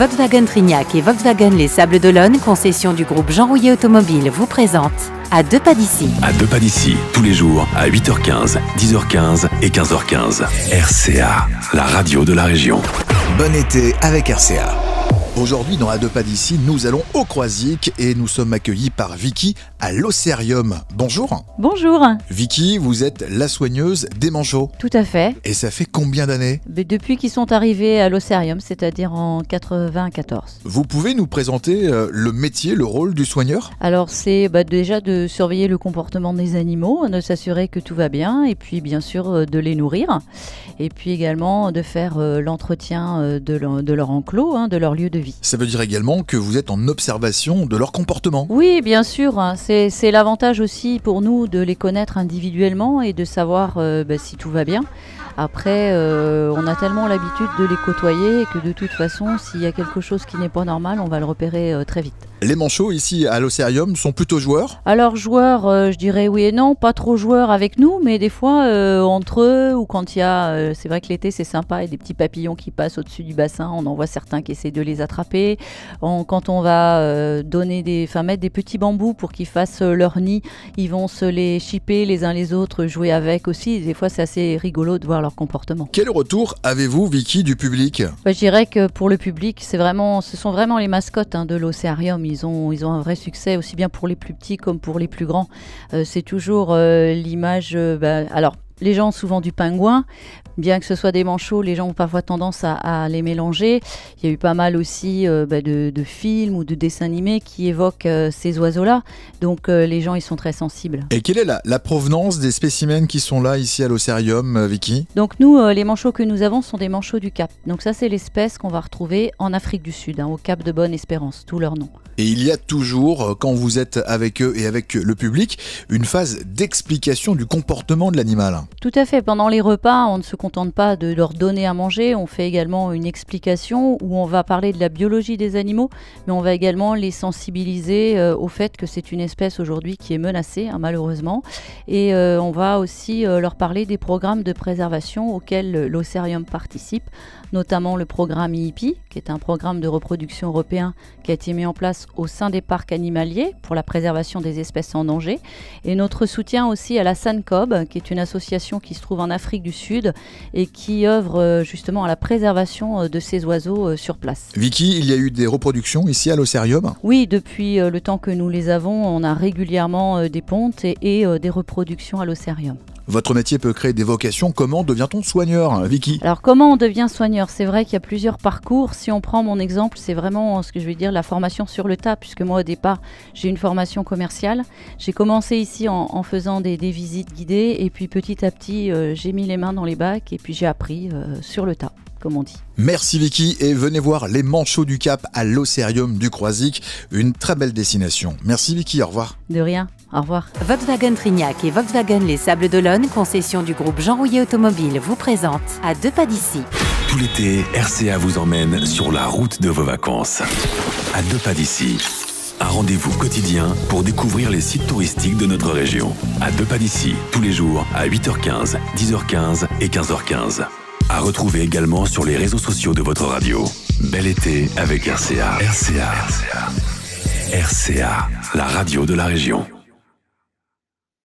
Volkswagen Trignac et Volkswagen Les Sables d'Olonne, concession du groupe Jean Rouillet Automobile, vous présente À deux pas d'ici. À deux pas d'ici, tous les jours à 8h15, 10h15 et 15h15. RCA, la radio de la région. Bon été avec RCA. Aujourd'hui, dans À deux pas d'ici, nous allons au Croisic et nous sommes accueillis par Vicky à l'Océarium. Bonjour. Bonjour. Vicky, vous êtes la soigneuse des manchots. Tout à fait. Et ça fait combien d'années ? Depuis qu'ils sont arrivés à l'Océarium, c'est-à-dire en 94. Vous pouvez nous présenter le métier, le rôle du soigneur ? Alors c'est déjà de surveiller le comportement des animaux, de s'assurer que tout va bien et puis bien sûr de les nourrir. Et puis également de faire l'entretien de leur enclos, de leur lieu de vie. Ça veut dire également que vous êtes en observation de leur comportement ? Oui, bien sûr. C'est l'avantage aussi pour nous de les connaître individuellement et de savoir si tout va bien. Après, on a tellement l'habitude de les côtoyer que de toute façon, s'il y a quelque chose qui n'est pas normal, on va le repérer très vite. Les manchots ici à l'Océarium sont plutôt joueurs ? Alors joueurs, je dirais oui et non, pas trop joueurs avec nous, mais des fois entre eux ou quand il y a, c'est vrai que l'été c'est sympa, il y a des petits papillons qui passent au-dessus du bassin, on en voit certains qui essaient de les attraper. Quand on va mettre des petits bambous pour qu'ils fassent leur nid, ils vont se les chipper les uns les autres, jouer avec aussi. Des fois c'est assez rigolo de voir leur comportement. Quel retour avez-vous, Vicky, du public ? Je dirais que pour le public, ce sont vraiment les mascottes de l'Océarium. Ils ont un vrai succès, aussi bien pour les plus petits comme pour les plus grands. C'est toujours l'image... alors, les gens ont souvent du pingouin, bien que ce soit des manchots, les gens ont parfois tendance à les mélanger. Il y a eu pas mal aussi de films ou de dessins animés qui évoquent ces oiseaux-là. Donc les gens, ils sont très sensibles. Et quelle est la provenance des spécimens qui sont là, ici à l'Océarium, Vicky ? Donc nous, les manchots que nous avons sont des manchots du Cap. Donc ça, c'est l'espèce qu'on va retrouver en Afrique du Sud, au Cap de Bonne-Espérance, tout leur nom. Et il y a toujours, quand vous êtes avec eux et avec le public, une phase d'explication du comportement de l'animal. Tout à fait. Pendant les repas, on ne se contente pas de leur donner à manger. On fait également une explication où on va parler de la biologie des animaux, mais on va également les sensibiliser au fait que c'est une espèce aujourd'hui qui est menacée, malheureusement. Et on va aussi leur parler des programmes de préservation auxquels l'Océarium participe, notamment le programme IIPI, qui est un programme de reproduction européen qui a été mis en place au sein des parcs animaliers pour la préservation des espèces en danger. Et notre soutien aussi à la SANCOB, qui est une association qui se trouve en Afrique du Sud et qui œuvre justement à la préservation de ces oiseaux sur place. Vicky, il y a eu des reproductions ici à l'Océarium ? Oui, depuis le temps que nous les avons, on a régulièrement des pontes et des reproductions à l'Océarium. Votre métier peut créer des vocations. Comment devient-on soigneur, Vicky ? Alors comment on devient soigneur ? C'est vrai qu'il y a plusieurs parcours. Si on prend mon exemple, c'est vraiment ce que je vais dire, la formation sur le tas, puisque moi au départ, j'ai une formation commerciale. J'ai commencé ici en faisant des visites guidées et puis petit à petit, j'ai mis les mains dans les bacs et puis j'ai appris sur le tas, comme on dit. Merci Vicky et venez voir les manchots du Cap à l'Océarium du Croisic. Une très belle destination. Merci Vicky, au revoir. De rien, au revoir. Volkswagen Trignac et Volkswagen Les Sables d'Olonne, concession du groupe Jean Rouillet Automobile, vous présente À deux pas d'ici. Tout l'été, RCA vous emmène sur la route de vos vacances. À deux pas d'ici. Un rendez-vous quotidien pour découvrir les sites touristiques de notre région. À deux pas d'ici, tous les jours à 8h15, 10h15 et 15h15. À retrouver également sur les réseaux sociaux de votre radio. Bel été avec RCA. RCA, la radio de la région.